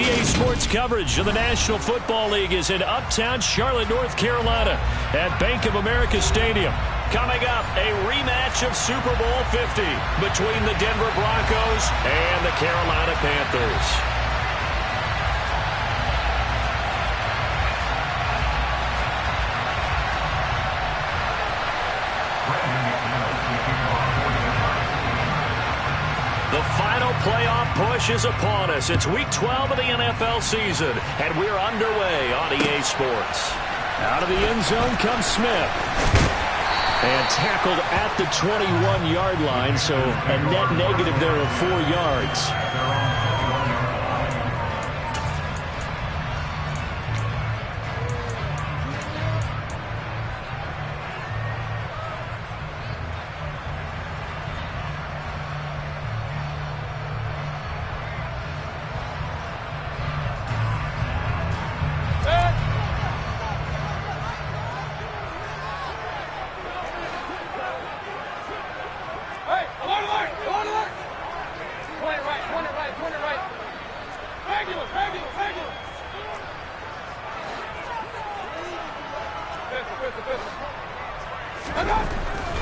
EA Sports coverage of the National Football League is in uptown Charlotte, North Carolina at Bank of America Stadium. Coming up, a rematch of Super Bowl 50 between the Denver Broncos and the Carolina Panthers. The final playoff push is upon us. It's Week 12 of the NFL season, and we're underway on EA Sports. Out of the end zone comes Smith. And tackled at the 21-yard line, so a net negative there of 4 yards.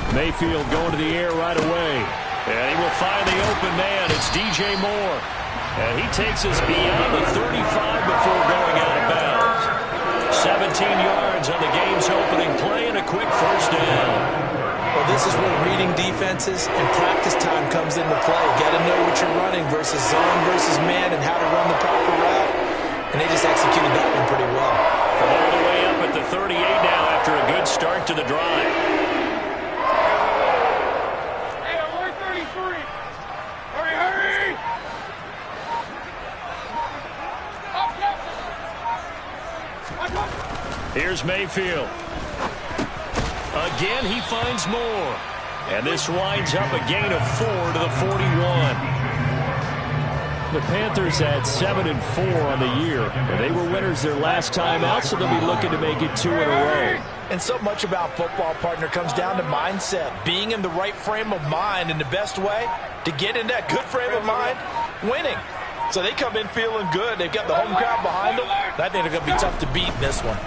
Mayfield going to the air right away. And he will find the open man. It's DJ Moore. And he takes us beyond the 35 before going out of bounds. 17 yards on the game's opening play and a quick first down. Well, this is where reading defenses and practice time comes into play. Got to know what you're running versus zone versus man and how to run the proper route. And they just executed that one pretty well. From all the way up at the 38 now after a good start to the drive. Here's Mayfield. Again, he finds more. And this winds up a gain of 4 to the 41. The Panthers had 7-4 on the year. They were winners their last time out, so they'll be looking to make it 2 in a row. And so much about football, partner, comes down to mindset. Being in the right frame of mind, and the best way to get in that good frame of mind, winning. So they come in feeling good. They've got the home crowd behind them. I think they're going to be tough to beat in this one.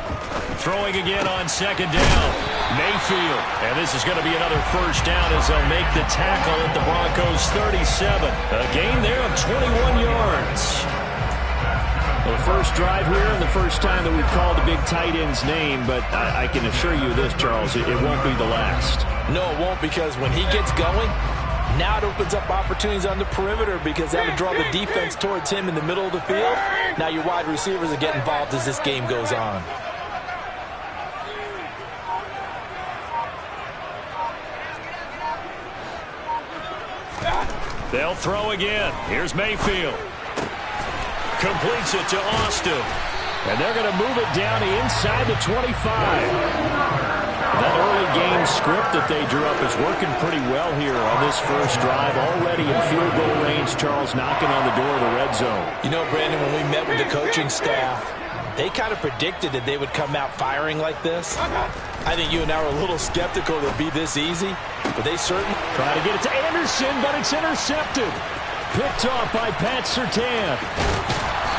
Throwing again on second down. Mayfield. And this is going to be another first down as they'll make the tackle at the Broncos 37. A gain there of 21 yards. Well, the first drive here and the first time that we've called a big tight end's name, but I can assure you this, Charles, it won't be the last. No, it won't, because when he gets going, now it opens up opportunities on the perimeter because that would draw the defense towards him in the middle of the field. Now your wide receivers will get involved as this game goes on. They'll throw again. Here's Mayfield. Completes it to Austin. And they're going to move it down inside the 25. That early game script that they drew up is working pretty well here on this first drive. Already in field goal range, Charles knocking on the door of the red zone. You know, Brandon, when we met with the coaching staff, they kind of predicted that they would come out firing like this. I think you and I were a little skeptical that it'd be this easy, but they certainly... Trying to get it to Anderson, but it's intercepted. Picked off by Pat Surtain.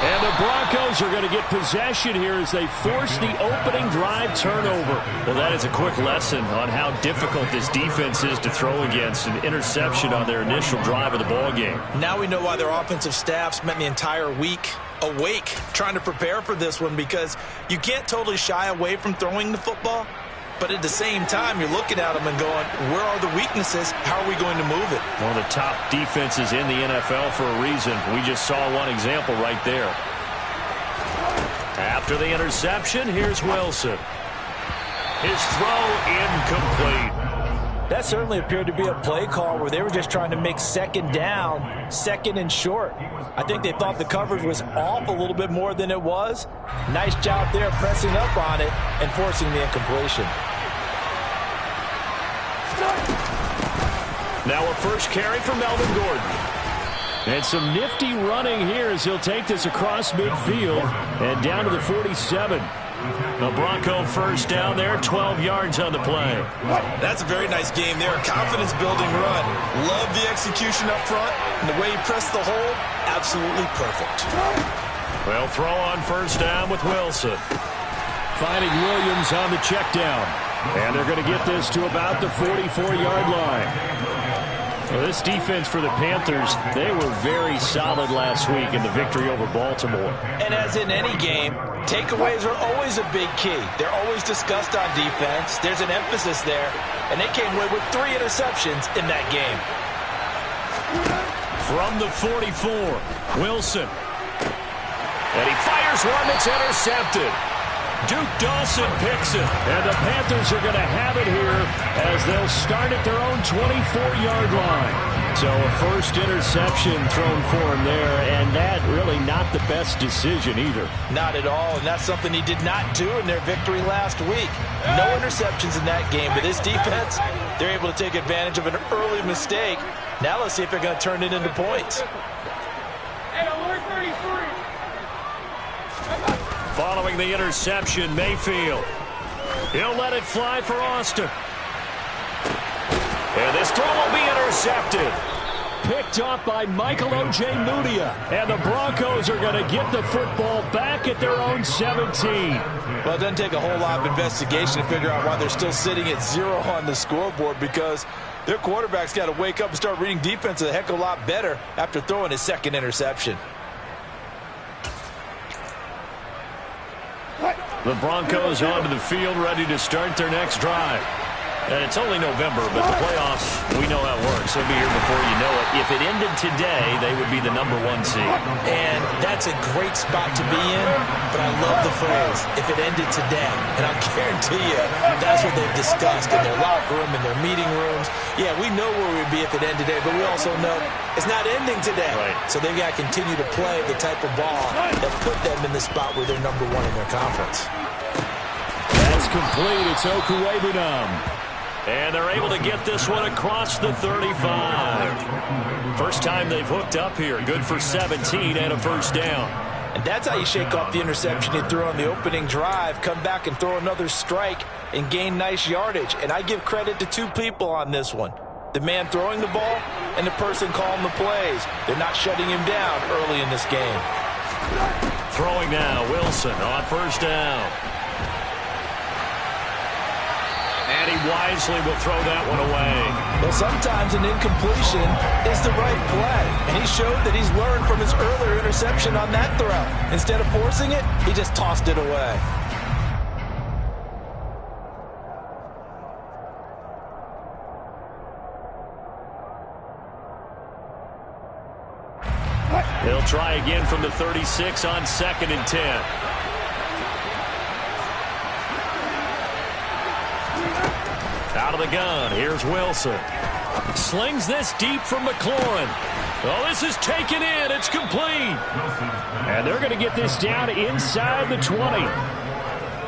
And the Broncos are going to get possession here as they force the opening drive turnover. Well, that is a quick lesson on how difficult this defense is to throw against. An interception on their initial drive of the ballgame. Now we know why their offensive staff spent the entire week awake trying to prepare for this one, because you can't totally shy away from throwing the football. But at the same time, you're looking at them and going, where are the weaknesses? How are we going to move it? One of the top defenses in the NFL for a reason. We just saw one example right there. After the interception, here's Wilson. His throw incomplete. That certainly appeared to be a play call where they were just trying to make second down, second and short. I think they thought the coverage was off a little bit more than it was. Nice job there pressing up on it and forcing the incompletion. Now a first carry for Melvin Gordon. And some nifty running here as he'll take this across midfield and down to the 47. The Bronco first down there, 12 yards on the play. That's a very nice game there. Confidence-building run. Love the execution up front. And the way he pressed the hole, absolutely perfect. They'll throw on first down with Wilson. Finding Williams on the check down. And they're going to get this to about the 44-yard line. Well, this defense for the Panthers, they were very solid last week in the victory over Baltimore. And as in any game, takeaways are always a big key. They're always discussed on defense. There's an emphasis there. And they came away with 3 interceptions in that game. From the 44, Wilson. And he fires one that's intercepted. Duke Dawson picks it. And the Panthers are going to have it here as they'll start at their own 24-yard line. So a first interception thrown for him there, and that really not the best decision either. Not at all, and that's something he did not do in their victory last week. No interceptions in that game, but this defense, they're able to take advantage of an early mistake. Now let's see if they're going to turn it into points. Following the interception, Mayfield. He'll let it fly for Austin. And this throw will be intercepted. Picked off by Michael O.J. Mudia. And the Broncos are going to get the football back at their own 17. Well, it doesn't take a whole lot of investigation to figure out why they're still sitting at 0 on the scoreboard, because their quarterback's got to wake up and start reading defense a heck of a lot better after throwing his second interception. The Broncos onto the field, ready to start their next drive. And it's only November, but the playoffs, we know how it works. They'll be here before you know it. If it ended today, they would be the #1 seed. And that's a great spot to be in, but I love the phrase, if it ended today. And I'll guarantee you, that's what they've discussed in their locker room, in their meeting rooms. Yeah, we know where we'd be if it ended today, but we also know it's not ending today. Right. So they've got to continue to play the type of ball that put them in the spot where they're #1 in their conference. That's complete. It's Okuwebunam. And they're able to get this one across the 35. First time they've hooked up here. Good for 17 and a first down. And that's how you shake off the interception he threw on the opening drive, come back and throw another strike and gain nice yardage. And I give credit to 2 people on this one. The man throwing the ball and the person calling the plays. They're not shutting him down early in this game. Throwing now, Wilson on first down. And he wisely will throw that one away. Well, sometimes an incompletion is the right play. And he showed that he's learned from his earlier interception on that throw. Instead of forcing it, he just tossed it away. They'll try again from the 36 on 2nd and 10. Out of the gun, here's Wilson. Slings this deep from McLaurin. Oh, this is taken in. It's complete. And they're going to get this down inside the 20.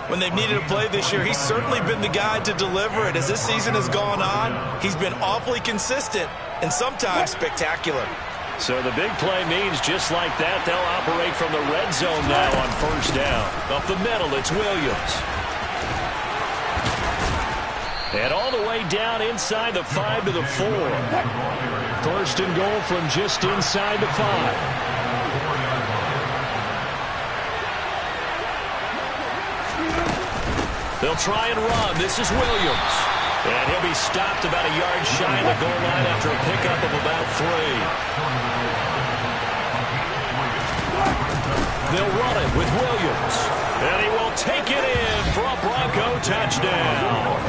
When they've needed a play this year, he's certainly been the guy to deliver it. As this season has gone on, he's been awfully consistent and sometimes spectacular. So the big play means just like that, they'll operate from the red zone now on first down. Up the middle, it's Williams. And all the way down inside the 5 to the 4. First and goal from just inside the 5. They'll try and run. This is Williams. And he'll be stopped about a yard shy of the goal line after a pickup of about 3. They'll run it with Williams. And he will take it in for a Bronco touchdown.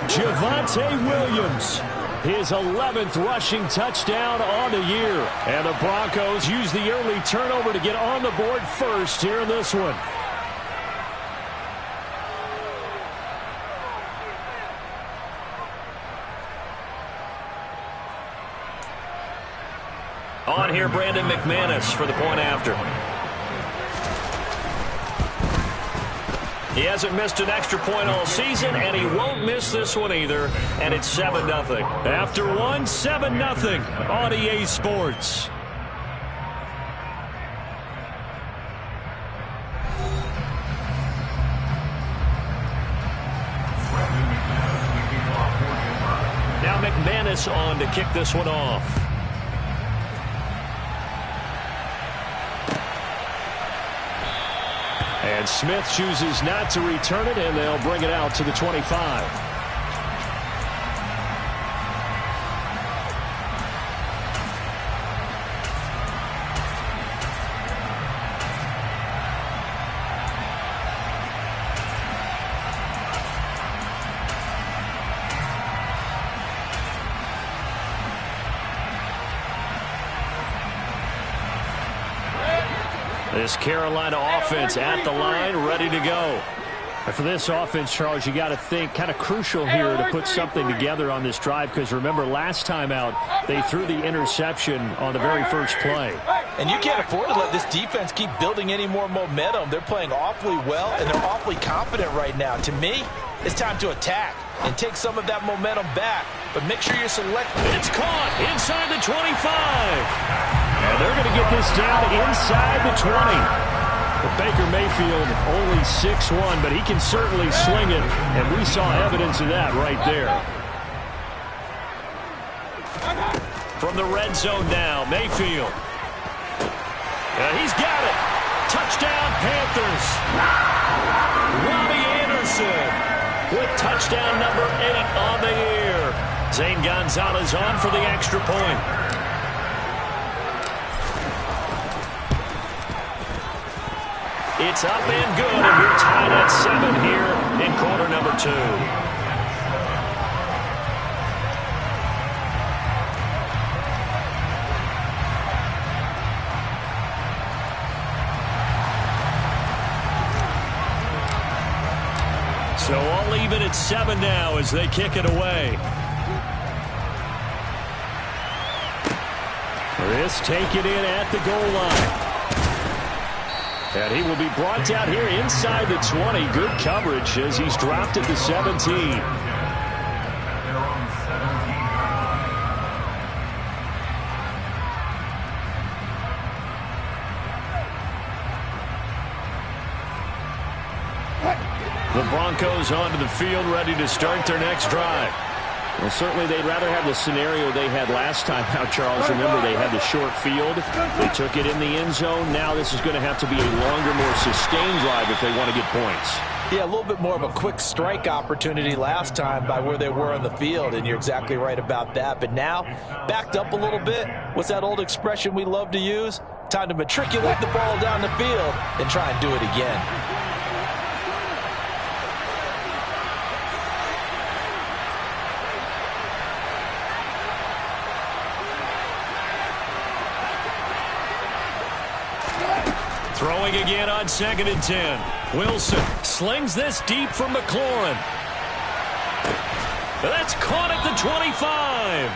Javonte Williams, his 11th rushing touchdown on the year. And the Broncos use the early turnover to get on the board first here in this one. On here, Brandon McManus for the point after. He hasn't missed an extra point all season, and he won't miss this one either. And it's 7-0. After one, 7-0 on EA Sports. Now McManus on to kick this one off. And Smith chooses not to return it, and they'll bring it out to the 25. This Carolina offense at the line, ready to go. And for this offense, Charles, you got to think kind of crucial here to put something together on this drive, because remember last time out they threw the interception on the very first play. And you can't afford to let this defense keep building any more momentum. They're playing awfully well, and they're awfully confident right now. To me, it's time to attack and take some of that momentum back. But make sure you're selecting. It's caught inside the 25. And they're going to get this down inside the 20. But Baker Mayfield only 6'1", but he can certainly sling it, and we saw evidence of that right there. From the red zone now, Mayfield. And he's got it. Touchdown, Panthers. Robbie Anderson with touchdown number 8 on the year. Zane Gonzalez on for the extra point. It's up and good, and we're tied at 7 here in quarter number 2. So all even at 7 now as they kick it away. This take it in at the goal line. And he will be brought down here inside the 20. Good coverage as he's dropped at the 17. The Broncos onto the field, ready to start their next drive. Well, certainly they'd rather have the scenario they had last time out, Charles. Remember, they had the short field. They took it in the end zone. Now this is going to have to be a longer, more sustained drive if they want to get points. Yeah, a little bit more of a quick strike opportunity last time by where they were on the field, and you're exactly right about that. But now, backed up a little bit. What's that old expression we love to use? Time to matriculate the ball down the field and try and do it again. Throwing again on 2nd and 10. Wilson slings this deep from McLaurin. That's caught at the 25.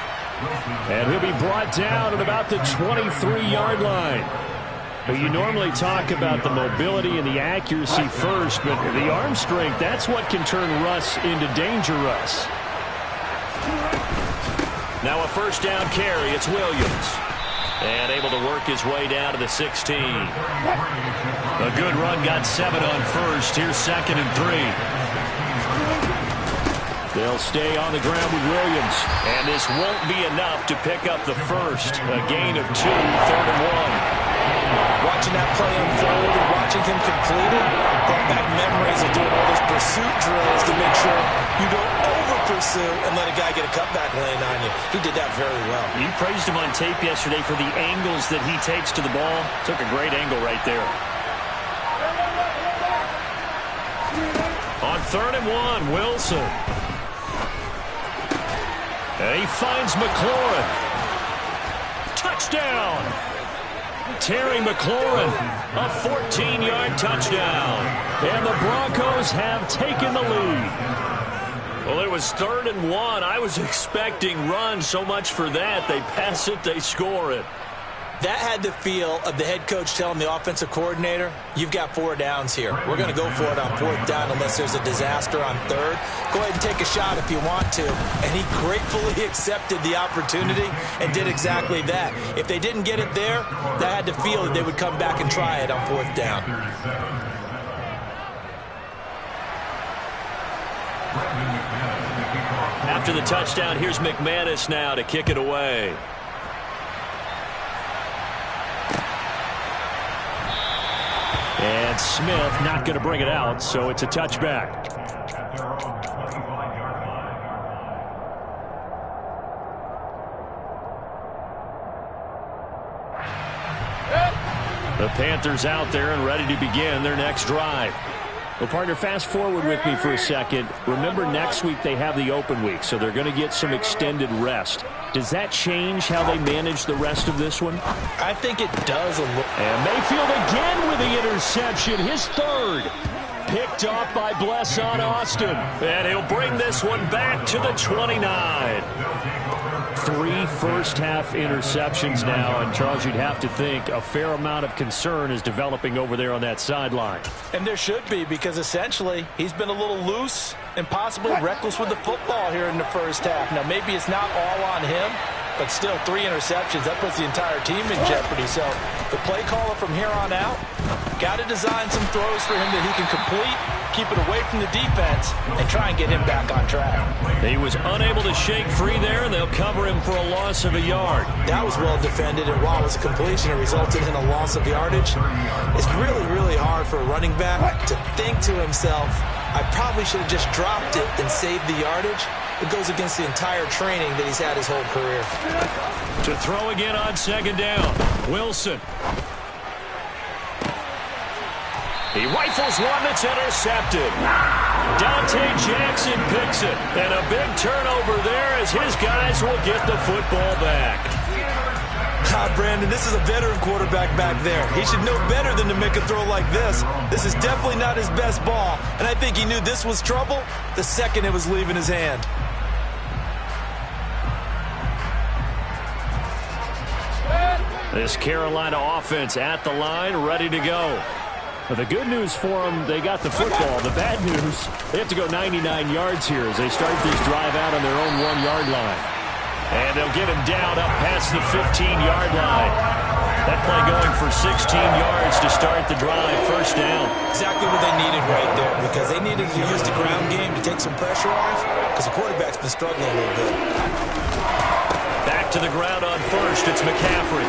And he'll be brought down at about the 23-yard line. But you normally talk about the mobility and the accuracy first, but the arm strength, that's what can turn Russ into danger Russ. Now a first down carry. It's Williams. And able to work his way down to the 16. A good run, got 7 on first. Here's 2nd and 3. They'll stay on the ground with Williams. And this won't be enough to pick up the first. A gain of 2, 3rd and 1. Watching that play unfold and watching him complete it brought back memories of doing all those pursuit drills to make sure you don't over-pursue and let a guy get a cutback lane on you. He did that very well. You praised him on tape yesterday for the angles that he takes to the ball. Took a great angle right there. On 3rd and 1, Wilson. And he finds McLaurin. Touchdown! Terry McLaurin, a 14-yard touchdown. And the Broncos have taken the lead. Well, it was 3rd and 1. I was expecting run, so much for that. They pass it, they score it. That had the feel of the head coach telling the offensive coordinator, you've got 4 downs here. We're going to go for it on 4th down unless there's a disaster on 3rd. Go ahead and take a shot if you want to. And he gratefully accepted the opportunity and did exactly that. If they didn't get it there, that had the feel that they would come back and try it on 4th down. After the touchdown, here's McManus now to kick it away. And Smith not going to bring it out, so it's a touchback. The Panthers out there and ready to begin their next drive. Well, partner, fast forward with me for a second. Remember, next week they have the open week, so they're going to get some extended rest. Does that change how they manage the rest of this one? I think it does a little. And Mayfield again with the interception, his third. Picked off by Blesson Austin. And he'll bring this one back to the 29. 3 first-half interceptions now, and Charles, you'd have to think a fair amount of concern is developing over there on that sideline. And there should be, because essentially he's been a little loose and possibly reckless with the football here in the first half. Now, maybe it's not all on him, but still 3 interceptions. That puts the entire team in jeopardy. So the play caller from here on out got to design some throws for him that he can complete, keep it away from the defense, and try and get him back on track. He was unable to shake free there, and they'll cover him for a loss of a yard. That was well defended, and while it was a completion, it resulted in a loss of yardage. It's really, really hard for a running back to think to himself, I probably should have just dropped it and saved the yardage. It goes against the entire training that he's had his whole career. To throw again on second down, Wilson. He rifles one that's intercepted. Dante Jackson picks it. And a big turnover there as his guys will get the football back. Brandon, this is a veteran quarterback back there. He should know better than to make a throw like this. This is definitely not his best ball. And I think he knew this was trouble the second it was leaving his hand. This Carolina offense at the line, ready to go. But the good news for them, they got the football. The bad news, they have to go 99 yards here as they start this drive out on their own 1-yard line. And they'll get him down up past the 15-yard line. That play going for 16 yards to start the drive, first down. Exactly what they needed right there, because they needed to use the ground game to take some pressure off, because the quarterback's been struggling a little bit. Back to the ground on first, it's McCaffrey.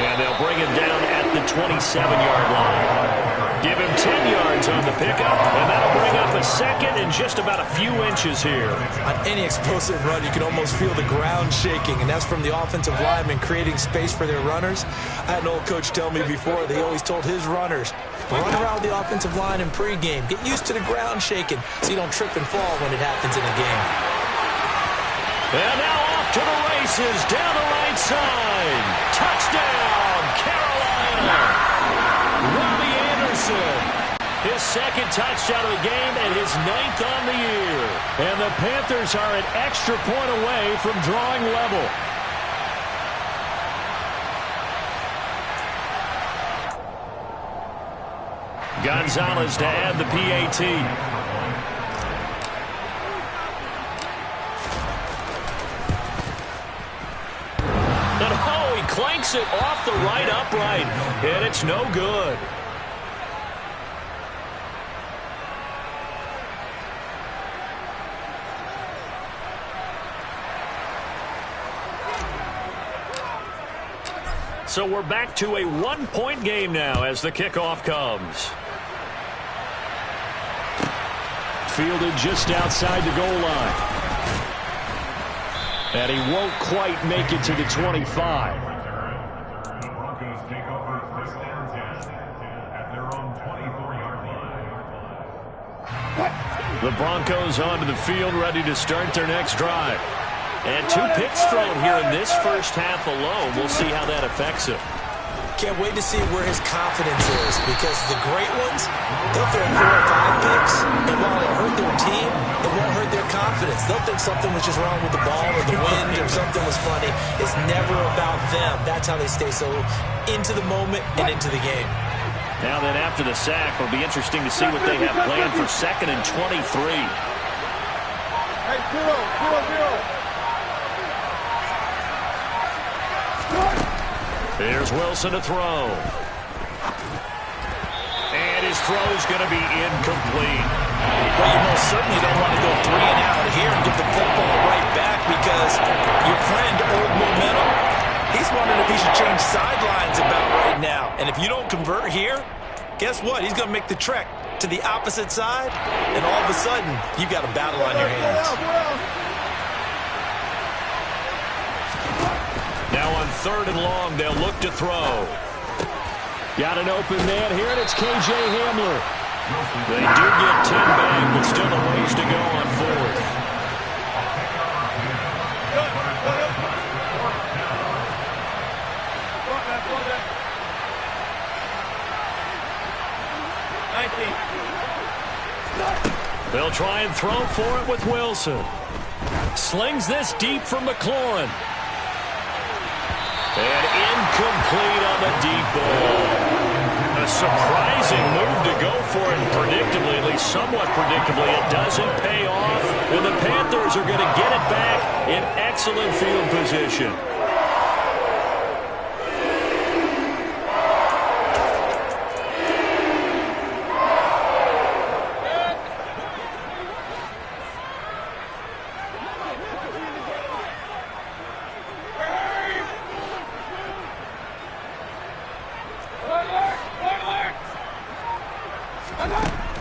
And they'll bring him down at the 27-yard line. Give him 10 yards on the pickup, and that'll bring up a second and just about a few inches here. On any explosive run, you can almost feel the ground shaking, and that's from the offensive linemen creating space for their runners. I had an old coach tell me before, they always told his runners, run around the offensive line in pregame. Get used to the ground shaking so you don't trip and fall when it happens in a game. And now off to the races, down the right side. Touchdown, Carolina. Robbie Anderson, his second touchdown of the game and his 9th on the year. And the Panthers are an extra point away from drawing level. Gonzalez to add the PAT. Clanks it off the right upright, and it's no good. So we're back to a 1-point game now as the kickoff comes. Fielded just outside the goal line. And he won't quite make it to the 25. The Broncos onto the field, ready to start their next drive. And 2 picks thrown here in this first half alone. We'll see how that affects him. Can't wait to see where his confidence is, because the great ones, they'll throw 4 or 5 picks, and while it'll hurt their team, it won't hurt their confidence. They'll think something was just wrong with the ball or the wind or something was funny. It's never about them. That's how they stay so into the moment and into the game. Now then, after the sack, it'll be interesting to see what they have planned for 2nd and 23. Hey, 0. Here's Wilson to throw. And his throw's going to be incomplete. Well, you most certainly don't want to go 3 and out here and get the football right back, because your friend, Old Momentum, he's wondering if he should change sidelines about right now. And if you don't convert here, guess what? He's going to make the trek to the opposite side, and all of a sudden, you've got a battle on your hands. Now on 3rd and long, they'll look to throw. Got an open man here, and it's K.J. Hamler. They do get 10 back, but still a ways to go on 4th. They'll try and throw for it with Wilson. Slings this deep for McLaurin. And incomplete on the deep ball. A surprising move to go for it, and predictably, at least somewhat predictably, it doesn't pay off. And the Panthers are going to get it back in excellent field position.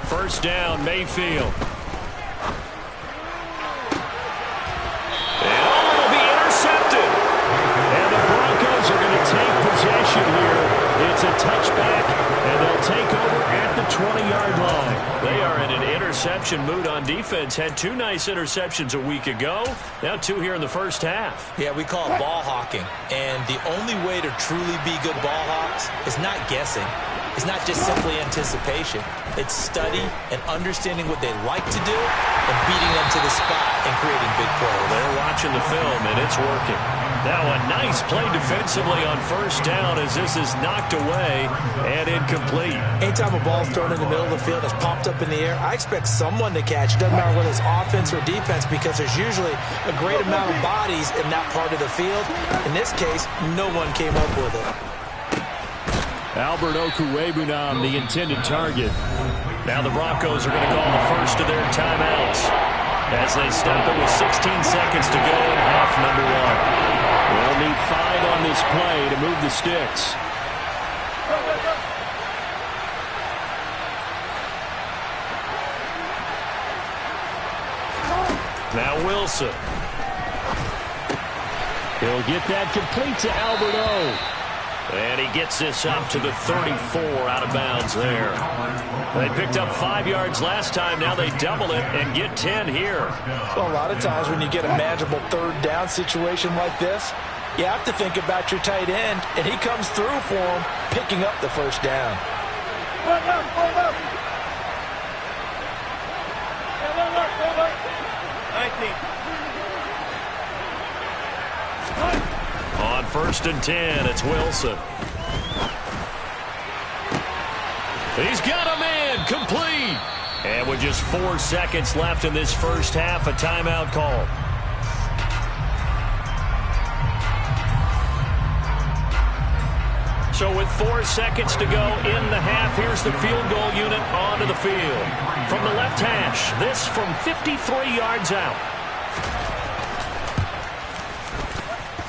First down, Mayfield. And it'll be intercepted. And the Broncos are going to take possession here. It's a touchback, and they'll take over at the 20-yard line. They are in an interception mood on defense. Had 2 nice interceptions a week ago. Now 2 here in the first half. Yeah, we call it ball hawking. And the only way to truly be good ball hawks is not guessing. It's not just simply anticipation. It's study and understanding what they like to do and beating them to the spot and creating big plays. They're watching the film, and it's working. Now a nice play defensively on first down as this is knocked away and incomplete. Anytime a ball's thrown in the middle of the field, it's popped up in the air, I expect someone to catch. It doesn't matter whether it's offense or defense, because there's usually a great amount of bodies in that part of the field. In this case, no one came up with it. Albert Okwuegbunam, the intended target. Now the Broncos are going to call the first of their timeouts as they stop it with 16 seconds to go in half number 1. They'll need 5 on this play to move the sticks. Now Wilson. He'll get that complete to Albert O. And he gets this up to the 34 out of bounds there. They picked up 5 yards last time. Now they double it and get 10 here. Well, a lot of times when you get a manageable 3rd down situation like this, you have to think about your tight end, and he comes through for him, picking up the first down. On 1st and 10, it's Wilson. He's got a man, complete. And with just 4 seconds left in this first half, a timeout call. So with 4 seconds to go in the half, here's the field goal unit onto the field. From the left hash, this from 53 yards out.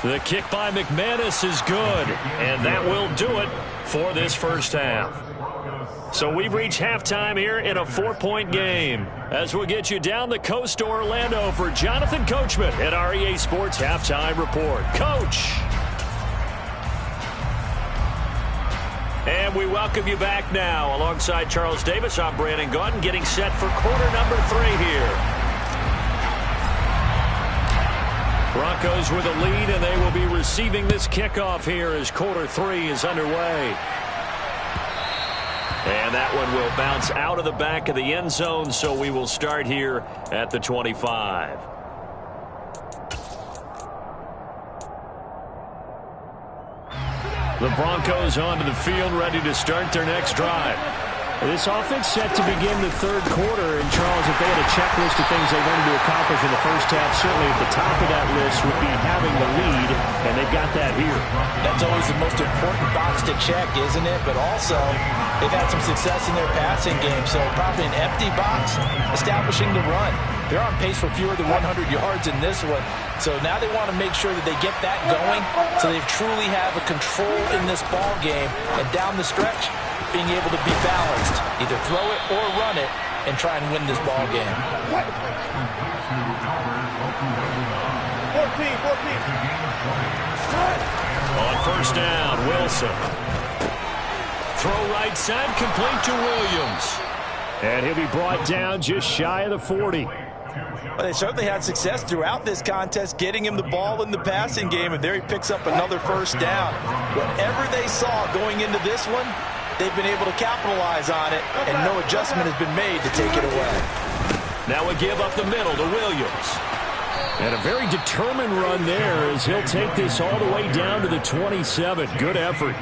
The kick by McManus is good, and that will do it for this first half. So we've reached halftime here in a 4-point game. As we'll get you down the coast to Orlando for Jonathan Coachman at REA Sports Halftime Report. Coach! And we welcome you back now. Alongside Charles Davis, I'm Brandon Gaudin, getting set for quarter number 3 here. Broncos with a lead, and they will be receiving this kickoff here as quarter 3 is underway. And that one will bounce out of the back of the end zone, so we will start here at the 25. The Broncos onto the field, ready to start their next drive. This offense set to begin the 3rd quarter, and Charles, if they had a checklist of things they wanted to accomplish in the first half, certainly at the top of that list would be having the lead, and they've got that here. That's always the most important box to check, isn't it? But also, they've had some success in their passing game, so probably an empty box, establishing the run. They're on pace for fewer than 100 yards in this one, so now they want to make sure that they get that going so they truly have a control in this ball game, and down the stretch, being able to be balanced, either throw it or run it, and try and win this ball game. 14. On first down, Wilson. Throw right side, complete to Williams. And he'll be brought down just shy of the 40. Well, they certainly had success throughout this contest, getting him the ball in the passing game, and there he picks up another first down. Whatever they saw going into this one, they've been able to capitalize on it, and no adjustment has been made to take it away. Now we give up the middle to Williams. And a very determined run there as he'll take this all the way down to the 27. Good effort.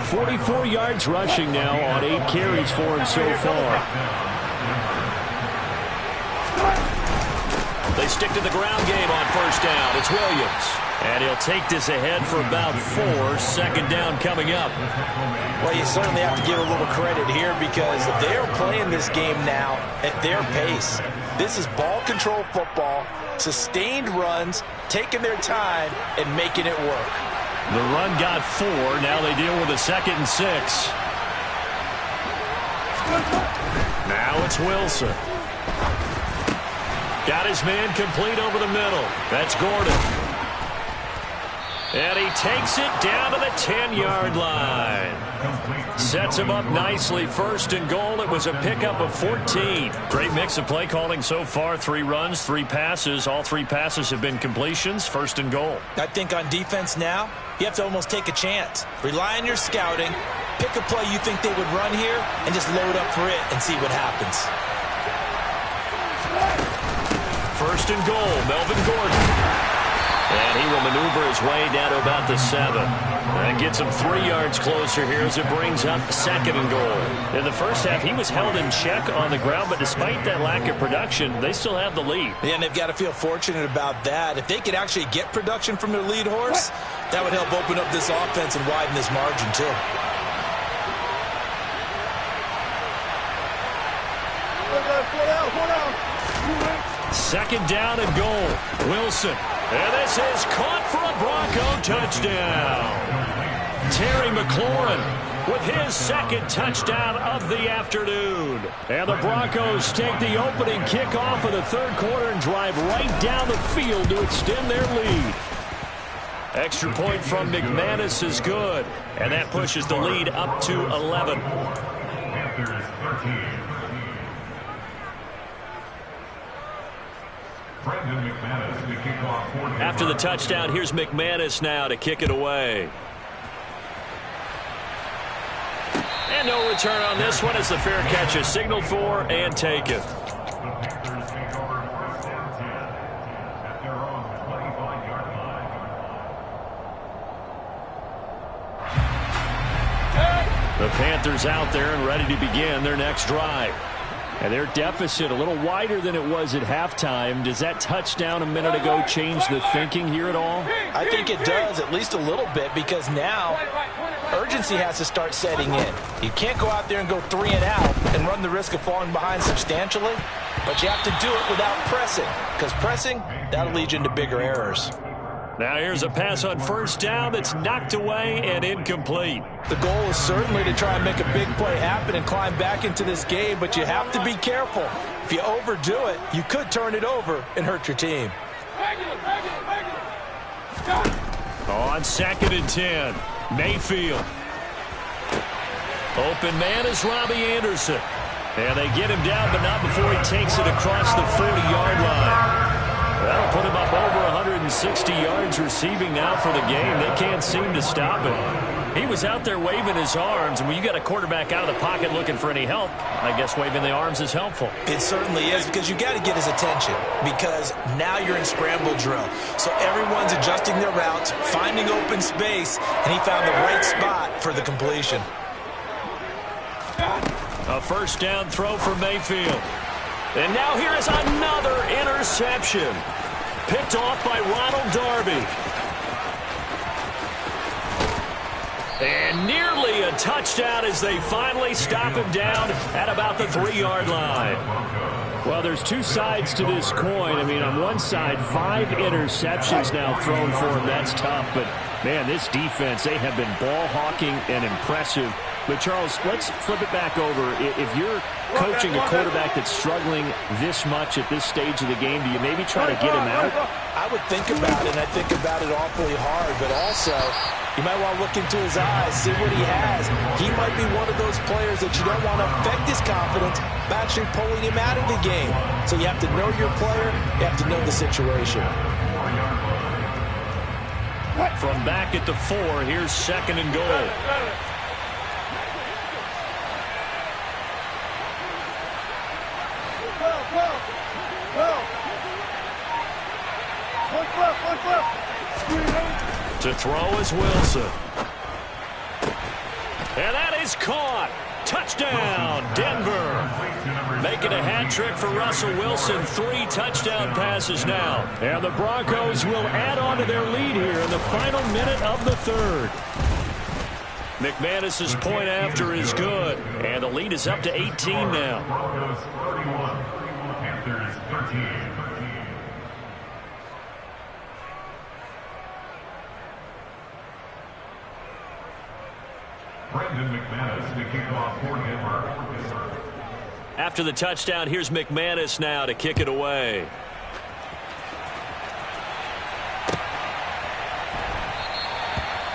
44 yards rushing now on 8 carries for him so far. They stick to the ground game on first down. It's Williams. And he'll take this ahead for about 4. Second down coming up. Well, you certainly have to give a little credit here because they're playing this game now at their pace. This is ball control football, sustained runs, taking their time, and making it work. The run got 4. Now they deal with a 2nd and 6. Now it's Wilson. Got his man complete over the middle. That's Gordon. And he takes it down to the 10-yard line. Sets him up nicely. First and goal. It was a pickup of 14. Great mix of play calling so far. 3 runs, 3 passes. All 3 passes have been completions. First and goal. I think on defense now, you have to almost take a chance. Rely on your scouting. Pick a play you think they would run here and just load up for it and see what happens. First and goal, Melvin Gordon. And he will maneuver his way down to about the 7. And gets him 3 yards closer here as it brings up 2nd and goal. In the first half, he was held in check on the ground, but despite that lack of production, they still have the lead. Yeah, and they've got to feel fortunate about that. If they could actually get production from their lead horse, that would help open up this offense and widen this margin too. Second down and goal. Wilson. And this is caught for a Bronco touchdown. Terry McLaurin with his 2nd touchdown of the afternoon. And the Broncos take the opening kickoff of the 3rd quarter and drive right down the field to extend their lead. Extra point from McManus is good. And that pushes the lead up to 11. After the touchdown, here's McManus now to kick it away. And no return on this one as the fair catch is signaled for and taken. The Panthers out there and ready to begin their next drive. And their deficit a little wider than it was at halftime. Does that touchdown a minute ago change the thinking here at all? I think it does, at least a little bit, because now urgency has to start setting in. You can't go out there and go 3 and out and run the risk of falling behind substantially, but you have to do it without pressing, because pressing, that'll lead you into bigger errors. Now here's a pass on first down that's knocked away and incomplete. The goal is certainly to try and make a big play happen and climb back into this game, but you have to be careful. If you overdo it, you could turn it over and hurt your team. On 2nd and 10, Mayfield. Open man is Robbie Anderson. And they get him down, but not before he takes it across the 40-yard line. That'll put him up over 160 yards receiving now for the game. They can't seem to stop it. He was out there waving his arms, and when you got a quarterback out of the pocket looking for any help, I guess waving the arms is helpful. It certainly is, because you got to get his attention, because now you're in scramble drill. So everyone's adjusting their routes, finding open space, and he found the right spot for the completion. A first down throw for Mayfield. And now here is another interception. Picked off by Ronald Darby. And nearly a touchdown as they finally stop him down at about the 3-yard line. Well, there's 2 sides to this coin. I mean, on one side, 5 interceptions now thrown for him. That's tough, but Man, this defense, they have been ball hawking and impressive. But, Charles, let's flip it back over. If you're coaching a quarterback that's struggling this much at this stage of the game, do you maybe try to get him out? I would think about it, and I think about it awfully hard. But also, you might want to look into his eyes, see what he has. He might be one of those players that you don't want to affect his confidence by actually pulling him out of the game. So you have to know your player. You have to know the situation. From back at the 4, here's 2nd and goal. To throw is Wilson. And that is caught. Touchdown, Denver. Making a hat trick for Russell Wilson. 3 touchdown passes now. And the Broncos will add on to their lead here in the final minute of the 3rd. McManus's point after is good. And the lead is up to 18 now. Broncos 31, Panthers 13. McManus to kick off for Denver. After the touchdown, here's McManus now to kick it away.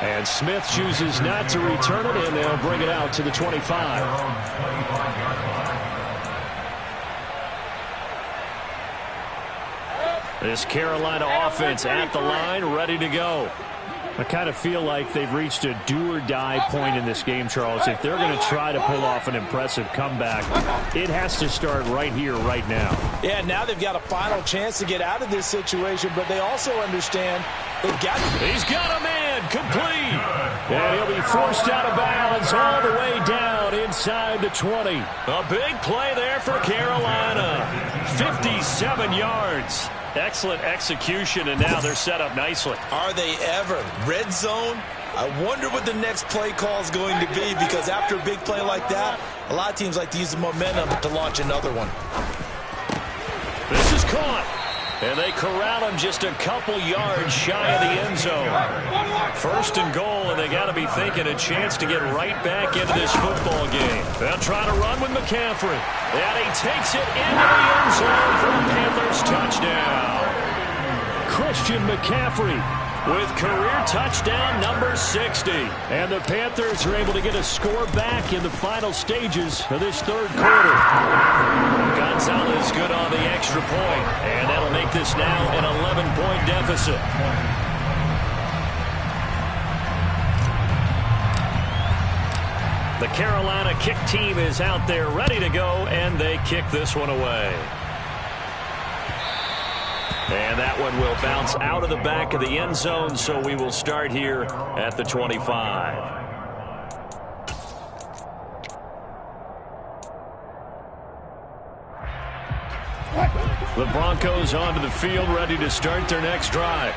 And Smith chooses not to return it, and they'll bring it out to the 25. This Carolina offense at the line, ready to go. I kind of feel like they've reached a do-or-die point in this game, Charles. If they're going to try to pull off an impressive comeback, it has to start right here, right now. Yeah, now they've got a final chance to get out of this situation, but they also understand they've got... He's got a man, complete. And he'll be forced out of bounds all the way down inside the 20. A big play there for Carolina. 57 yards. Excellent execution, and now they're set up nicely. Are they ever? Red zone? I wonder what the next play call is going to be, because after a big play like that, a lot of teams like to use the momentum to launch another one. This is caught. And they corral him just a couple yards shy of the end zone. 1st and goal, and they got to be thinking a chance to get right back into this football game. They'll try to run with McCaffrey. And he takes it into the end zone for a Panthers touchdown. Christian McCaffrey with career touchdown number 60. And the Panthers are able to get a score back in the final stages of this 3rd quarter. Gonzalez good on the extra point, and that'll make this now an 11-point deficit. The Carolina kick team is out there ready to go, and they kick this one away. And that one will bounce out of the back of the end zone, so we will start here at the 25. The Broncos onto the field, ready to start their next drive.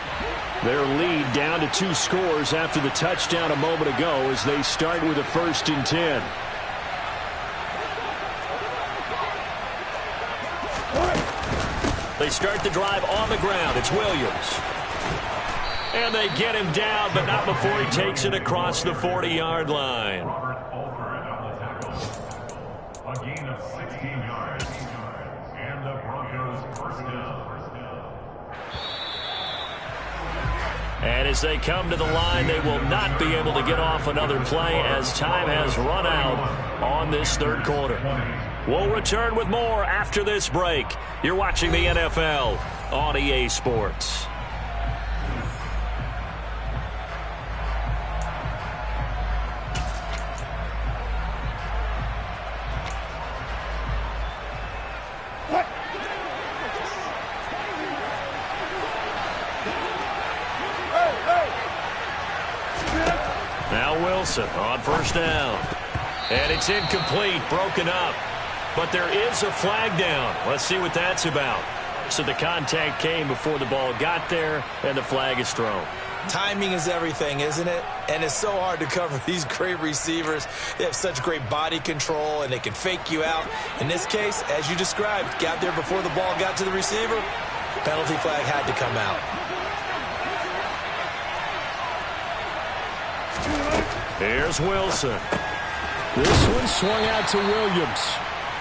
Their lead down to 2 scores after the touchdown a moment ago as they start with a 1st and 10. They start the drive on the ground. It's Williams. And they get him down, but not before he takes it across the 40-yard line. A gain of 16 yards. And the Broncos 1st down. And as they come to the line, they will not be able to get off another play as time has run out on this 3rd quarter. We'll return with more after this break. You're watching the NFL on EA Sports. Now Wilson on 1st down. And it's incomplete, broken up. But there is a flag down. Let's see what that's about. So the contact came before the ball got there, and the flag is thrown. Timing is everything, isn't it? And it's so hard to cover these great receivers. They have such great body control, and they can fake you out. In this case, as you described, got there before the ball got to the receiver. Penalty flag had to come out. Here's Wilson. This one swung out to Williams.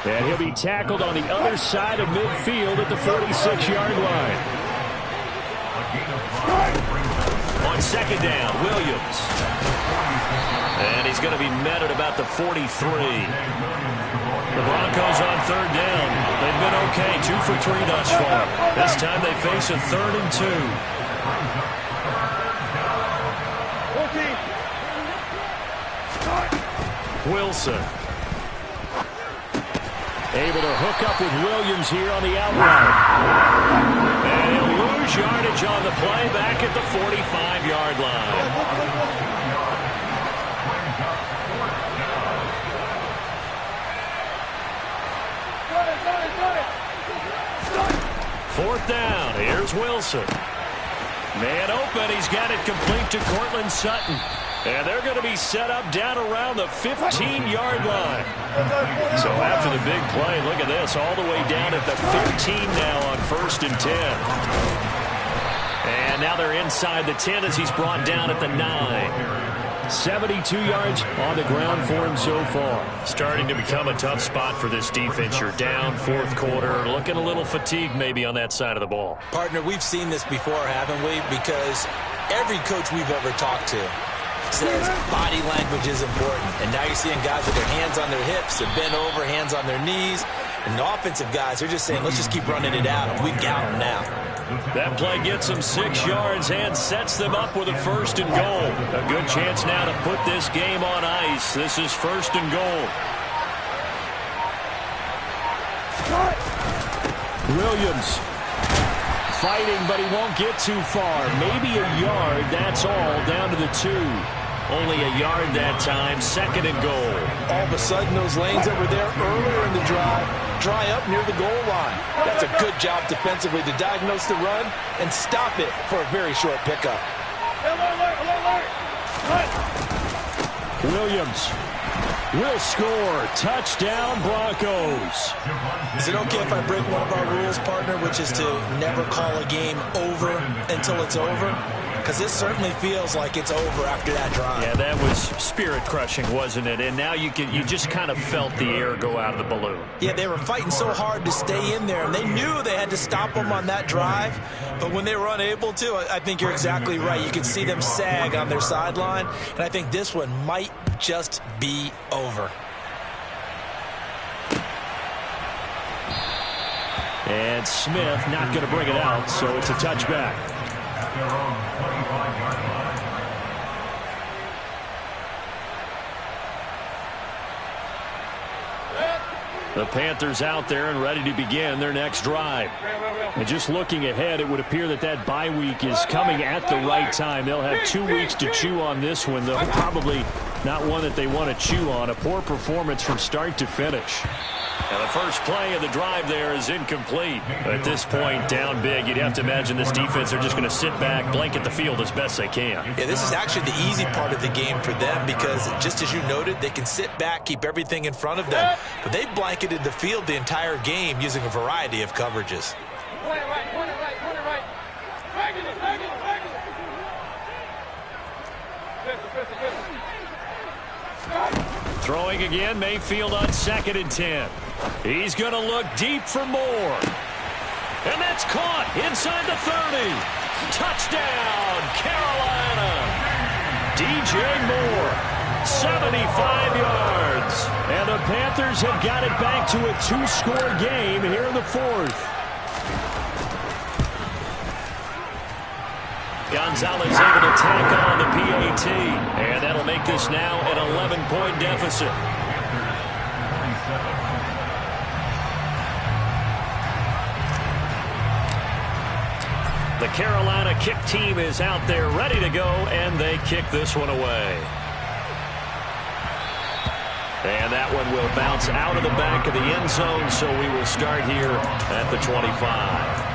And he'll be tackled on the other side of midfield at the 46-yard line. On second down, Williams. And he's going to be met at about the 43. The Broncos on third down. They've been okay, 2 for 3 thus far. This time they face a 3rd and 2. Wilson. Able to hook up with Williams here on the out route. And he'll lose yardage on the play back at the 45-yard line. 4th down. Here's Wilson. Man open. He's got it complete to Cortland Sutton. And they're going to be set up down around the 15-yard line. So after the big play, look at this, all the way down at the 15 now on 1st and 10. And now they're inside the 10 as he's brought down at the 9. 72 yards on the ground for him so far. Starting to become a tough spot for this defense. You're down 4th quarter, looking a little fatigued maybe on that side of the ball. Partner, we've seen this before, haven't we? Because every coach we've ever talked to says body language is important. And now you're seeing guys with their hands on their hips, they're bent over, hands on their knees. And the offensive guys, they're just saying, let's just keep running it out. And we've got them now. That play gets them 6 yards and sets them up with a 1st and goal. A good chance now to put this game on ice. This is 1st and goal. Williams fighting, but he won't get too far. Maybe a yard, that's all, down to the 2. Only a yard that time, 2nd and goal. All of a sudden, those lanes that were there earlier in the drive dry up near the goal line. That's a good job defensively to diagnose the run and stop it for a very short pickup. Williams will score. Touchdown, Broncos. Is it okay if I break one of our rules, partner, which is to never call a game over until it's over? Because this certainly feels like it's over after that drive. Yeah, that was spirit-crushing, wasn't it? And now you just kind of felt the air go out of the balloon. Yeah, they were fighting so hard to stay in there, and they knew they had to stop them on that drive. But when they were unable to, I think you're exactly right. You could see them sag on their sideline, and I think this one might just be over. And Smith not going to bring it out, so it's a touchback. The Panthers out there and ready to begin their next drive. And just looking ahead, it would appear that that bye week is coming at the right time. They'll have 2 weeks to chew on this one, though probably not one that they want to chew on. A poor performance from start to finish. And the first play of the drive there is incomplete. At this point, down big, you'd have to imagine this defense are just going to sit back, blanket the field as best they can. Yeah, this is actually the easy part of the game for them because, just as you noted, they can sit back, keep everything in front of them. But they blanketed the field the entire game using a variety of coverages. Throwing again, Mayfield on 2nd and 10. He's going to look deep for more. And that's caught inside the 30. Touchdown, Carolina. DJ Moore, 75 yards. And the Panthers have got it back to a 2-score game here in the 4th. Gonzalez able to tackle on the PAT. And that'll make this now an 11-point deficit. The Carolina kick team is out there ready to go, and they kick this one away. And that one will bounce out of the back of the end zone, so we will start here at the 25.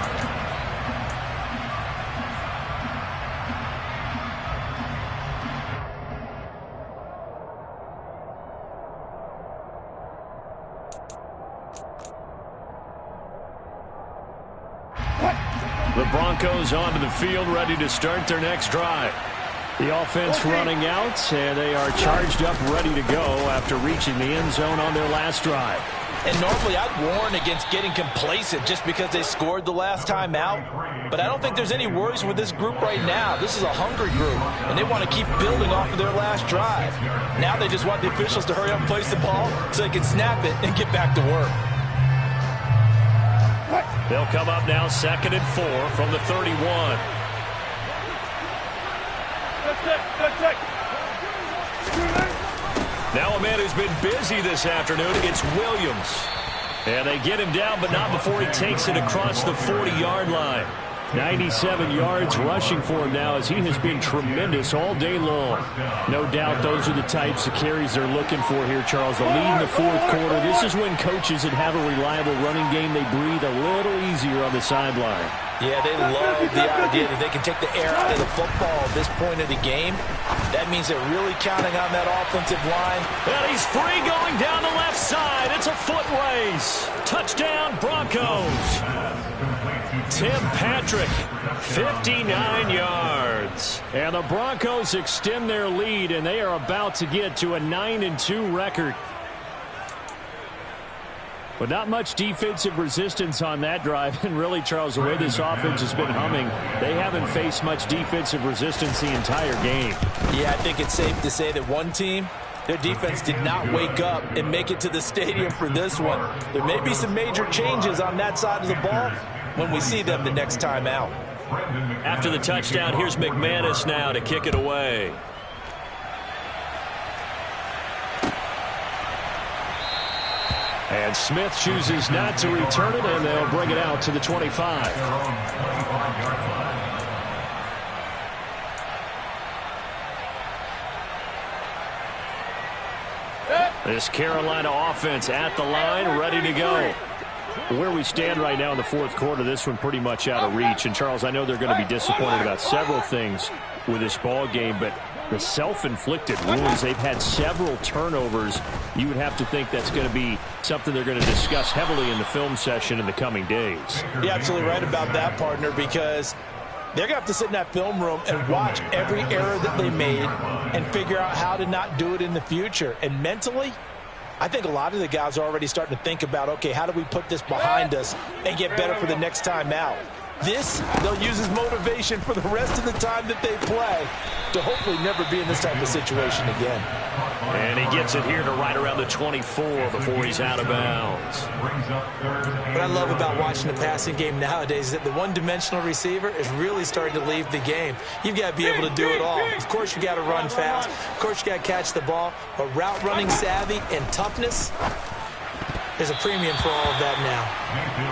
The Broncos onto the field, ready to start their next drive. The offense running out, and they are charged up, ready to go after reaching the end zone on their last drive. And normally I'd warn against getting complacent just because they scored the last time out. But I don't think there's any worries with this group right now. This is a hungry group, and they want to keep building off of their last drive. Now they just want the officials to hurry up and place the ball so they can snap it and get back to work. They'll come up now 2nd and 4 from the 31. Now a man who's been busy this afternoon, it's Williams. And they get him down, but not before he takes it across the 40-yard line. 97 yards rushing for him now as he has been tremendous all day long. No doubt those are the types of carries they're looking for here, Charles. The lead in the fourth quarter. This is when coaches that have a reliable running game, they breathe a little easier on the sideline. Yeah, they love the idea that they can take the air out of the football at this point of the game. That means they're really counting on that offensive line. And he's free going down the left side. It's a foot race. Touchdown, Broncos. Tim Patrick, 59 yards. And the Broncos extend their lead, and they are about to get to a 9-2 record. But not much defensive resistance on that drive. And really, Charles, the way this offense has been humming, they haven't faced much defensive resistance the entire game. Yeah, I think it's safe to say that one team, their defense did not wake up and make it to the stadium for this one. There may be some major changes on that side of the ball when we see them the next time out. After the touchdown, here's McManus now to kick it away. And Smith chooses not to return it, and they'll bring it out to the 25. This Carolina offense at the line, ready to go. Where we stand right now in the fourth quarter, this one pretty much out of reach. And, Charles, I know they're going to be disappointed about several things with this ball game, but the self-inflicted wounds, they've had several turnovers. You would have to think that's going to be something they're going to discuss heavily in the film session in the coming days. You're absolutely right about that, partner, because they're going to have to sit in that film room and watch every error that they made and figure out how to not do it in the future. And mentally, I think a lot of the guys are already starting to think about, okay, how do we put this behind us and get better for the next time out? This, they'll use as motivation for the rest of the time that they play to hopefully never be in this type of situation again. And he gets it here to right around the 24 before he's out of bounds. What I love about watching the passing game nowadays is that the one-dimensional receiver is really starting to leave the game. You've got to be able to do it all. Of course, you got to run fast. Of course, you got to catch the ball. But route running savvy and toughness, there's a premium for all of that now.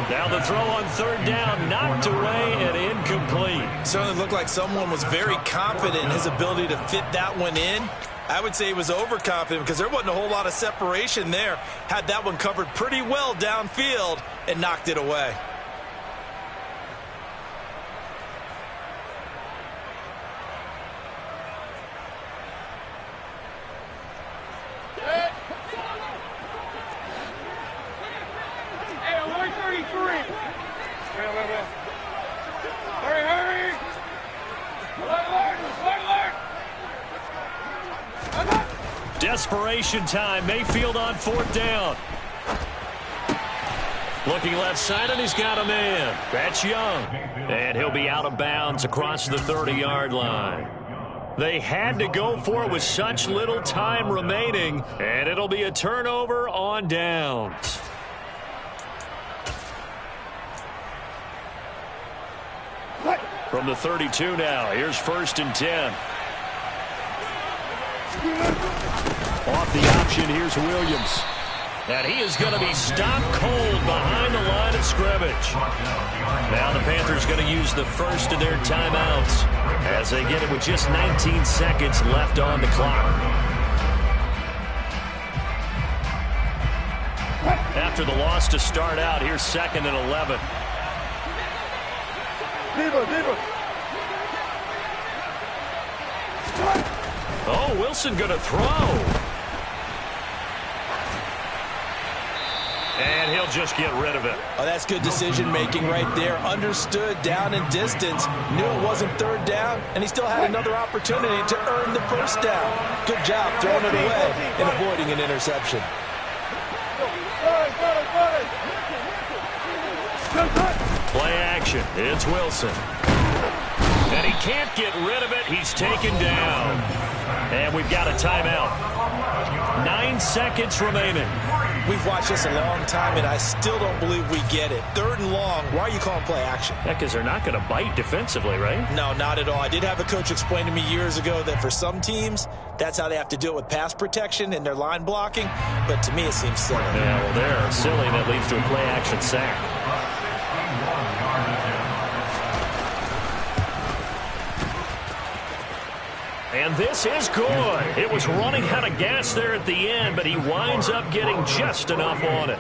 Now the throw on third down, knocked away and incomplete. Certainly looked like someone was very confident in his ability to fit that one in. I would say he was overconfident because there wasn't a whole lot of separation there. Had that one covered pretty well downfield and knocked it away. Desperation time. Mayfield on fourth down. Looking left side, and he's got a man. That's Young. And he'll be out of bounds across the 30-yard line. They had to go for it with such little time remaining, and it'll be a turnover on downs. From the 32 now, here's 1st and 10. Off the option, here's Williams. And he is going to be stopped cold behind the line of scrimmage. Now the Panthers going to use the first of their timeouts as they get it with just 19 seconds left on the clock. After the loss to start out, here's 2nd and 11. Oh, Wilson going to throw. And he'll he'll just get rid of it. Oh, that's good decision-making right there. Understood down and distance. Knew it wasn't third down, and he still had another opportunity to earn the first down. Good job throwing it away and avoiding an interception. Play action. It's Wilson. And he can't get rid of it. He's taken down. And we've got a timeout. 9 seconds remaining. We've watched this a long time, and I still don't believe we get it. Third and long, why are you calling play action? Yeah, because they're not going to bite defensively, right? No, not at all. I did have a coach explain to me years ago that for some teams, that's how they have to do it with pass protection and their line blocking. But to me, it seems silly. Yeah, well, they're silly, and that leads to a play action sack. And this is good. It was running out of gas there at the end, but he winds up getting just enough on it.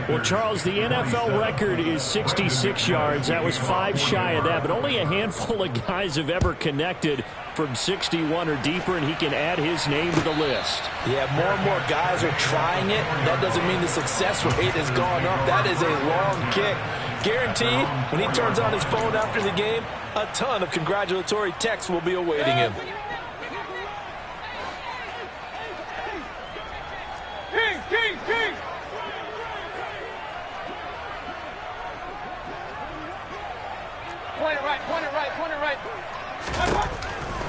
Well, Charles, the NFL record is 66 yards. That was 5 shy of that, but only a handful of guys have ever connected from 61 or deeper, and he can add his name to the list. Yeah, more and more guys are trying it. That doesn't mean the success rate has gone up. That is a long kick. Guaranteed, when he turns on his phone after the game, a ton of congratulatory texts will be awaiting him.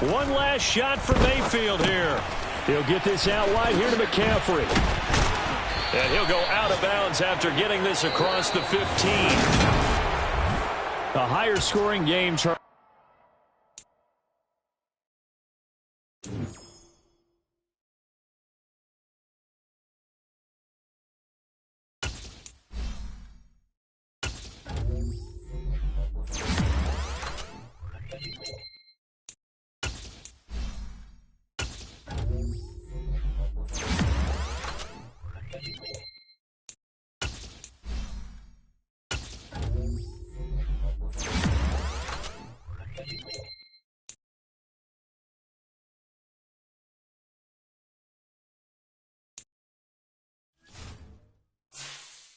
One last shot for Mayfield here. He'll get this out wide here to McCaffrey. And he'll go out of bounds after getting this across the 15. A higher scoring game, Charles.